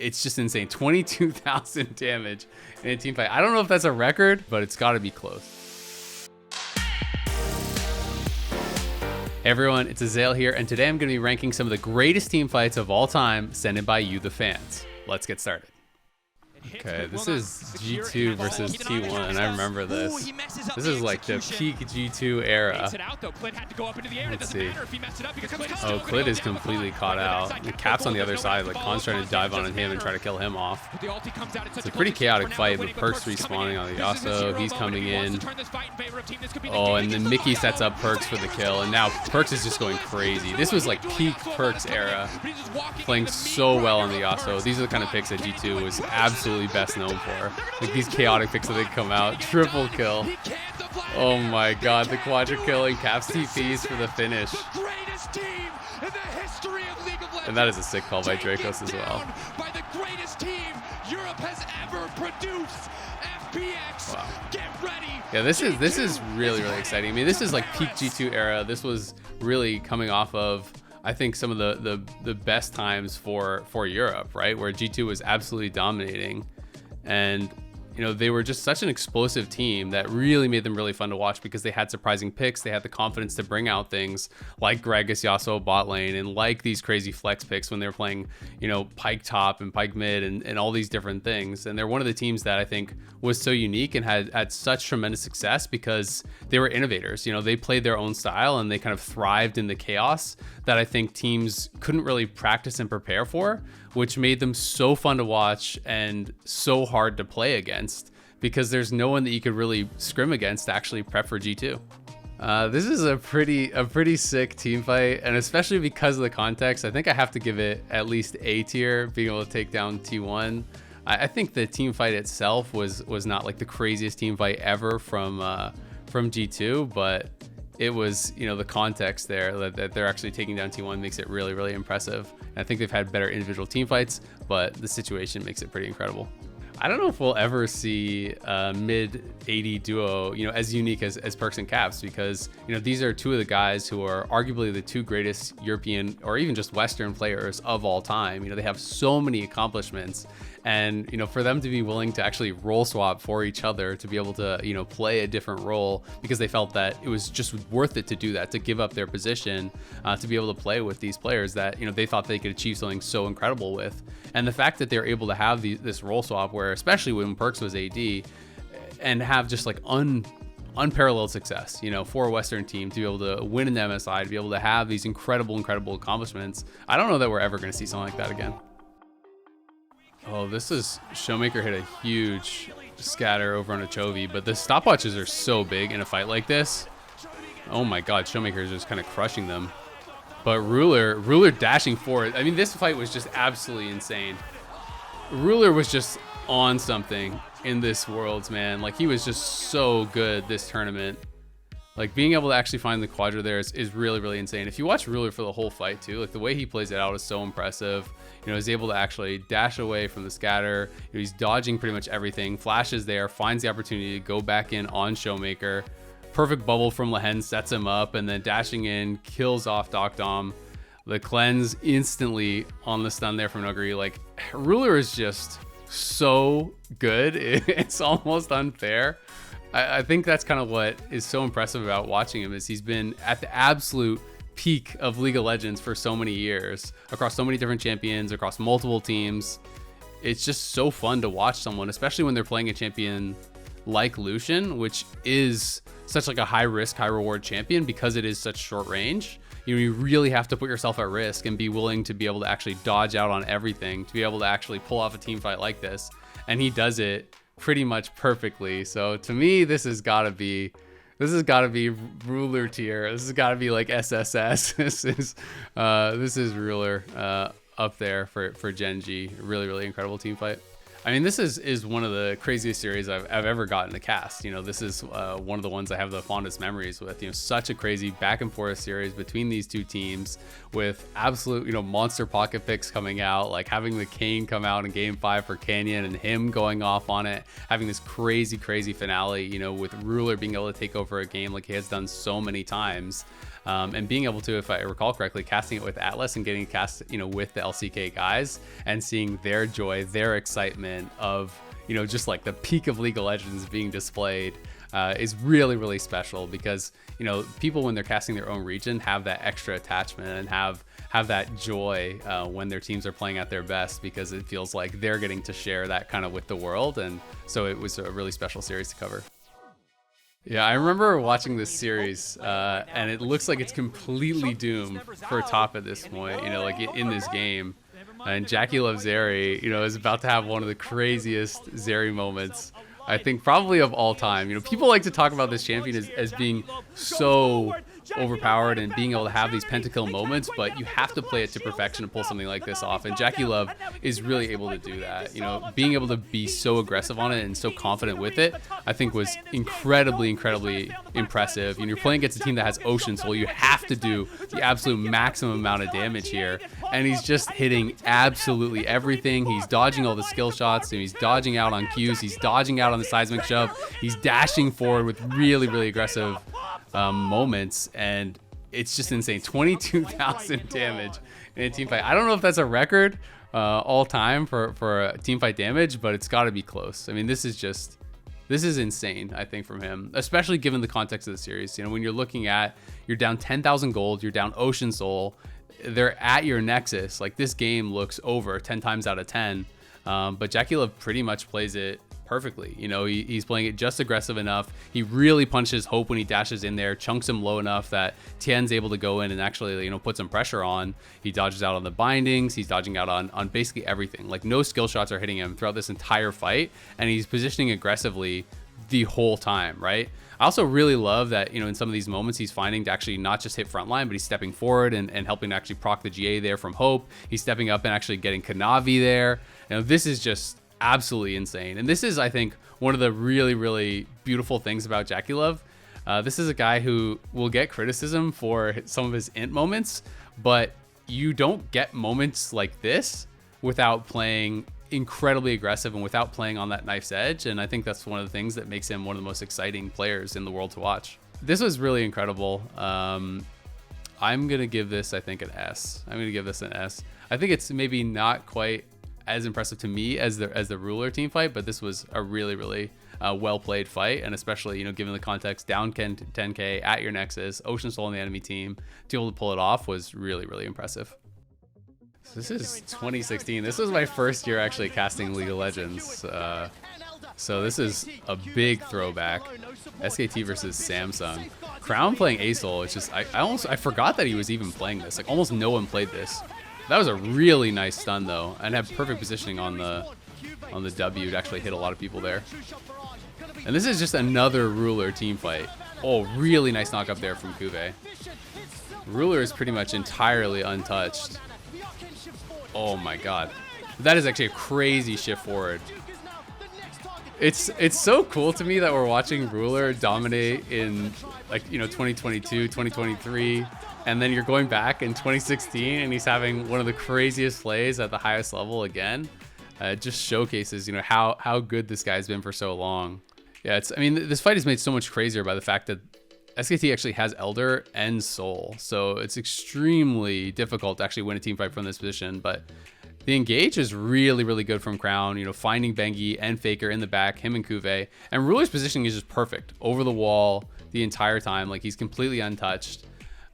it's just insane. 22,000 damage in a team fight. I don't know if that's a record, but it's got to be close. Hey everyone, it's Azael here, and today I'm going to be ranking some of the greatest team fights of all time sent in by you, the fans. Let's get started. Okay, this is G2 versus T1. I remember this. This is like the peak G2 era. Let's see. Oh, Clit is completely caught out. The Cap's on the other side. Like, Khan's trying to dive on him and try to kill him off. It's a pretty chaotic fight, but Perks respawning on the Yasuo. He's coming in. Oh, and then Mickey sets up Perks for the kill, and now Perks is just going crazy. This was like peak Perks era. Playing so well on the Yasuo. These are the kind of picks that G2 was absolutely best known for. Like these chaotic picks that they come out. Triple kill. Oh my god, the quadra kill and Caps TPs for the finish. And that is a sick call by Dracos as well. Wow. Yeah, this is really exciting. I mean, this is like peak G2 era. This was really coming off of, I think, some of the best times for Europe, right? Where G2 was absolutely dominating, and you know, they were just such an explosive team that really made them really fun to watch because they had surprising picks. They had the confidence to bring out things like Gragas Yasuo bot lane, and like these crazy flex picks when they were playing, you know, Pike top and Pike mid and all these different things. And they're one of the teams that I think was so unique and had such tremendous success because they were innovators. You know, they played their own style and they kind of thrived in the chaos that I think teams couldn't really practice and prepare for, which made them so fun to watch and so hard to play against because there's no one that you could really scrim against to actually prep for G2. This is a pretty sick team fight, and especially because of the context, I think I have to give it at least A tier, being able to take down T1. I think the team fight itself was not like the craziest team fight ever from G2, but it was, you know, the context there that they're actually taking down T1 makes it really impressive. And I think they've had better individual team fights, but the situation makes it pretty incredible. I don't know if we'll ever see a mid AD duo, you know, as unique as Perks and Caps, because, you know, these are two of the guys who are arguably the two greatest European or even just Western players of all time. You know, they have so many accomplishments, and, you know, for them to be willing to actually role swap for each other, to be able to, you know, play a different role because they felt that it was just worth it to do that, to give up their position, to be able to play with these players that, you know, they thought they could achieve something so incredible with. And the fact that they're able to have this role swap where, especially when Perks was AD, and have just like unparalleled success, you know, for a Western team to be able to win an MSI, to be able to have these incredible accomplishments. I don't know that we're ever going to see something like that again. Oh, this is Showmaker hit a huge scatter over on a Chovy, but the stopwatches are so big in a fight like this. Oh my god, Showmaker is just kind of crushing them. But Ruler dashing forward. I mean, this fight was just absolutely insane. Ruler was just on something in this Worlds, man. Like, he was just so good this tournament. Like, being able to actually find the quadra there is really insane. If you watch Ruler for the whole fight too, like the way he plays it out is so impressive. You know, he's able to actually dash away from the scatter. You know, he's dodging pretty much everything. Flashes there, finds the opportunity to go back in on Showmaker. Perfect bubble from Lehen sets him up, and then dashing in, kills off Doc Dom. The cleanse instantly on the stun there from Nuguri. Like, Ruler is just so good. It's almost unfair. I think that's kind of what is so impressive about watching him, is he's been at the absolute peak of League of Legends for so many years, across so many different champions, across multiple teams. It's just so fun to watch someone, especially when they're playing a champion like Lucian, which is such like a high risk, high reward champion because it is such short range. You know, you really have to put yourself at risk and be willing to be able to actually dodge out on everything to be able to actually pull off a team fight like this. And he does it pretty much perfectly. So to me, this has got to be Ruler tier. This has got to be like SSS. This is Ruler up there for Gen G. Really incredible team fight. I mean, this is one of the craziest series I've ever gotten to cast. You know, this is one of the ones I have the fondest memories with. You know, such a crazy back and forth series between these two teams with absolute, you know, monster pocket picks coming out, like having the Kane come out in game 5 for Canyon and him going off on it, having this crazy finale, you know, with Ruler being able to take over a game like he has done so many times. and being able to, if I recall correctly, casting it with Atlas and getting it cast, with the LCK guys and seeing their joy, their excitement of, just like the peak of League of Legends being displayed is really, really special because, people when they're casting their own region have that extra attachment and have that joy when their teams are playing at their best, because it feels like they're getting to share that kind of with the world. And so it was a really special series to cover. Yeah, I remember watching this series, and it looks like it's completely doomed for top at this point, like in this game. And JackeyLove Zeri, is about to have one of the craziest Zeri moments, I think, probably of all time. People like to talk about this champion as being so overpowered and being able to have these pentakill moments, but you have to play it to perfection to pull something like this off. And JackeyLove is really able to do that. Being able to be so aggressive on it and so confident with it, I think was incredibly impressive. You're playing against a team that has Ocean Soul. You have to do the absolute maximum amount of damage here. And he's just hitting absolutely everything. He's dodging all the skill shots, and he's dodging out on Qs. He's dodging out on the seismic shove. He's dashing forward with really aggressive moments, and it's just insane. 22,000 damage in a team fight. I don't know if that's a record all time for a team fight damage, but it's got to be close. I mean, this is insane, I think, from him, especially given the context of the series. When you're looking at, you're down 10,000 gold, you're down Ocean Soul, they're at your Nexus. Like, this game looks over 10 times out of 10, but JackeyLove pretty much plays it perfectly. He's playing it just aggressive enough. He really punches Hope when he dashes in there, chunks him low enough that Tien's able to go in and actually, put some pressure on. He dodges out on the bindings. He's dodging out on basically everything. Like, no skill shots are hitting him throughout this entire fight, and he's positioning aggressively the whole time, right? I also really love that, in some of these moments, he's finding to actually not just hit frontline, but he's stepping forward and helping to actually proc the GA there from Hope. He's stepping up and actually getting Kanavi there. This is just absolutely insane. And this is, I think, one of the really beautiful things about JackeyLove. This is a guy who will get criticism for some of his int moments, but you don't get moments like this without playing incredibly aggressive and without playing on that knife's edge. And I think that's one of the things that makes him one of the most exciting players in the world to watch. This was really incredible. I'm gonna give this, I think, an S. I'm gonna give this an S. I think it's maybe not quite as impressive to me as the Ruler team fight, but this was a really well played fight, and especially given the context, down 10k at your Nexus, Ocean Soul on the enemy team, to be able to pull it off was really impressive. So this is 2016. This was my first year actually casting League of Legends, so this is a big throwback. SKT versus Samsung. Crown playing Azael. It's just I forgot that he was even playing this. Like, almost no one played this. That was a really nice stun though, and had perfect positioning on the W to actually hit a lot of people there. And this is just another Ruler team fight. Oh, really nice knock up there from Kuve. Ruler is pretty much entirely untouched. Oh my god. That is actually a crazy shift forward. It's so cool to me that we're watching Ruler dominate in, like, 2022, 2023, and then you're going back in 2016 and he's having one of the craziest plays at the highest level again. It just showcases, how good this guy's been for so long. Yeah, this fight is made so much crazier by the fact that SKT actually has Elder and Soul, so it's extremely difficult to actually win a team fight from this position. But the engage is really good from Crown, finding Bengi and Faker in the back, him and Kuve. And Ruler's positioning is just perfect, over the wall the entire time. Like, he's completely untouched.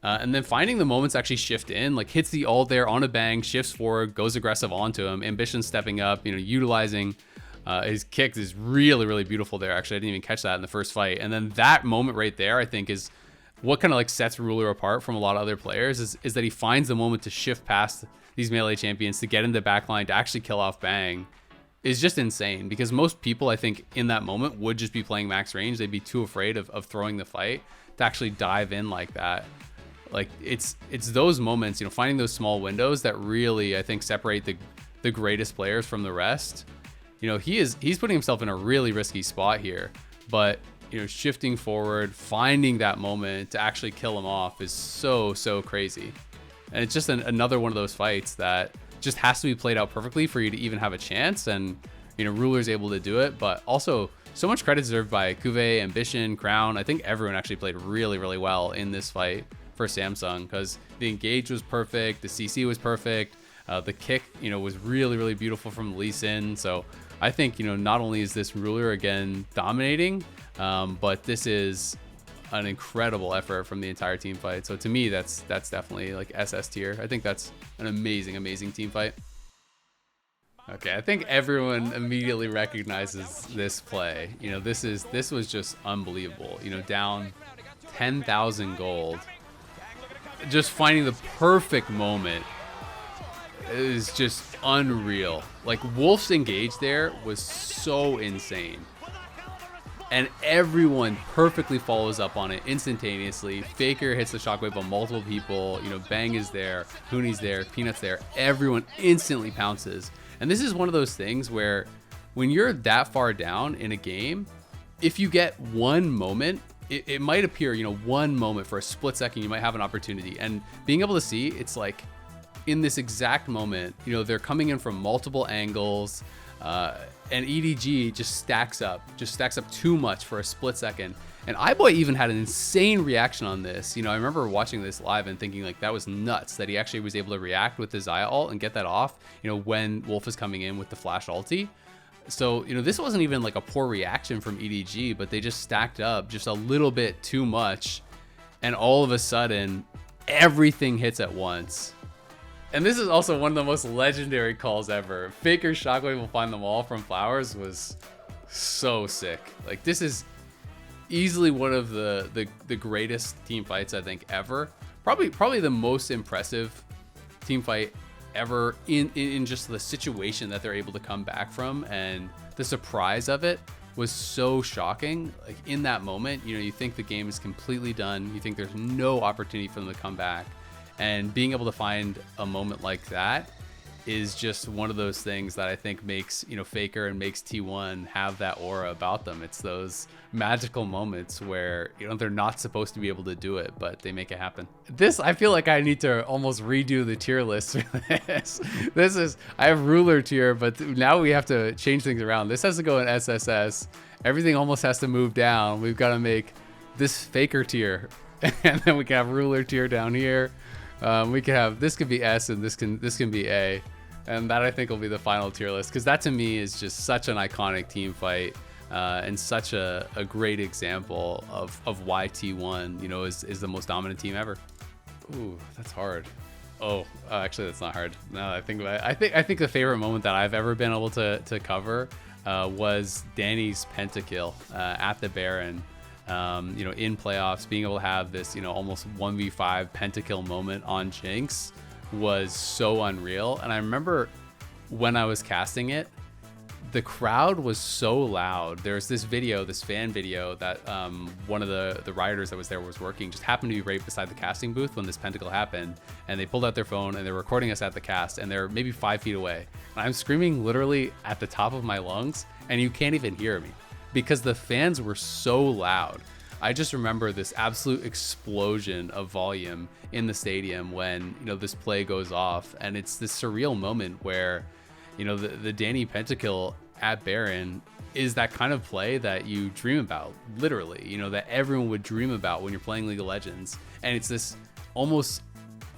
And then finding the moments to actually shift in, like hits the ult there on a bang, shifts forward, goes aggressive onto him. Ambition stepping up, utilizing his kicks is really beautiful there. Actually, I didn't even catch that in the first fight. And then that moment right there, I think, is what kind of like sets Ruler apart from a lot of other players, is that he finds the moment to shift past these melee champions, to get into the backline, to actually kill off Bang, is just insane. Because most people, I think, in that moment would just be playing max range. They'd be too afraid of throwing the fight to actually dive in like that. Like, it's those moments, finding those small windows that really, I think, separate the greatest players from the rest. He's putting himself in a really risky spot here, but shifting forward, finding that moment to actually kill him off is so crazy. And it's just another one of those fights that just has to be played out perfectly for you to even have a chance. And Ruler's able to do it, but also so much credit deserved by Kuve, Ambition, Crown. I think everyone actually played really well in this fight Samsung, because the engage was perfect, the CC was perfect, the kick, was really, really beautiful from Lee Sin. So I think, not only is this ruler again dominating, but this is an incredible effort from the entire team fight. So to me, that's definitely like SS tier. I think that's an amazing team fight. Okay, I think everyone immediately recognizes this play. This was just unbelievable. Down 10,000 gold, just finding the perfect moment is just unreal. Like, Wolf's engage there was so insane. And everyone perfectly follows up on it instantaneously. Faker hits the Shockwave on multiple people. Bang is there, Hooney's there, Peanut's there. Everyone instantly pounces. And this is one of those things where when you're that far down in a game, if you get one moment, it might appear, one moment for a split second, you might have an opportunity. And being able to see, it's like in this exact moment, they're coming in from multiple angles. And EDG just stacks up too much for a split second. And iBoy even had an insane reaction on this. I remember watching this live and thinking like that was nuts that he actually was able to react with the Azael ult and get that off, when Wolf is coming in with the flash ulti. So, this wasn't even like a poor reaction from EDG, but they just stacked up just a little bit too much. And all of a sudden, everything hits at once. And this is also one of the most legendary calls ever. Faker Shockwave will find them all from Flowers was so sick. Like, this is easily one of the greatest team fights I think ever. Probably the most impressive team fight ever in just the situation that they're able to come back from, and the surprise of it was so shocking. Like, in that moment, you think the game is completely done. You think there's no opportunity for them to come back. And being able to find a moment like that is just one of those things that I think makes, Faker and makes T1 have that aura about them. It's those magical moments where, they're not supposed to be able to do it, but they make it happen. I feel like I need to almost redo the tier list for this. I have ruler tier, but now we have to change things around. This has to go in SSS. Everything almost has to move down. We've got to make this Faker tier, and then we can have ruler tier down here. We can have, this could be S and this can be A, and that I think will be the final tier list, because that to me is just such an iconic team fight, and such a great example of why T1 is the most dominant team ever. Ooh, that's hard. Oh, actually that's not hard. Now that I think about it, I think the favorite moment that I've ever been able to cover was Danny's pentakill at the Baron. In playoffs, being able to have this, almost 1v5 pentakill moment on Jinx was so unreal. And I remember when I was casting it, the crowd was so loud. There's this fan video that one of the rioters that was there was working, just happened to be right beside the casting booth when this pentakill happened, and they pulled out their phone and they're recording us at the cast, and they're maybe 5 feet away. And I'm screaming literally at the top of my lungs, and you can't even hear me, because the fans were so loud. I just remember this absolute explosion of volume in the stadium when, this play goes off, and it's this surreal moment where, the Danny pentakill at Baron is that kind of play that you dream about, literally, that everyone would dream about when you're playing League of Legends. And it's this almost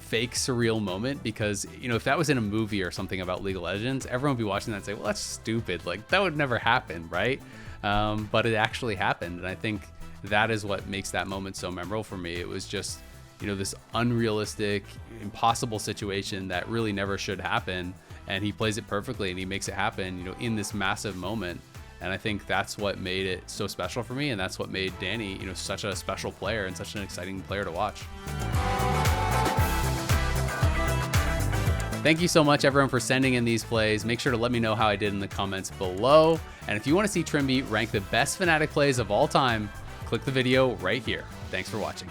fake surreal moment, because, if that was in a movie or something about League of Legends, everyone would be watching that and say, well, that's stupid. Like, that would never happen, right? But it actually happened. And I think that is what makes that moment so memorable for me. It was just, this unrealistic, impossible situation that really never should happen. And he plays it perfectly, and he makes it happen, in this massive moment. And I think that's what made it so special for me. And that's what made Danny, such a special player and such an exciting player to watch. Thank you so much, everyone, for sending in these plays. Make sure to let me know how I did in the comments below. And if you want to see Trimby rank the best Fnatic plays of all time, click the video right here. Thanks for watching.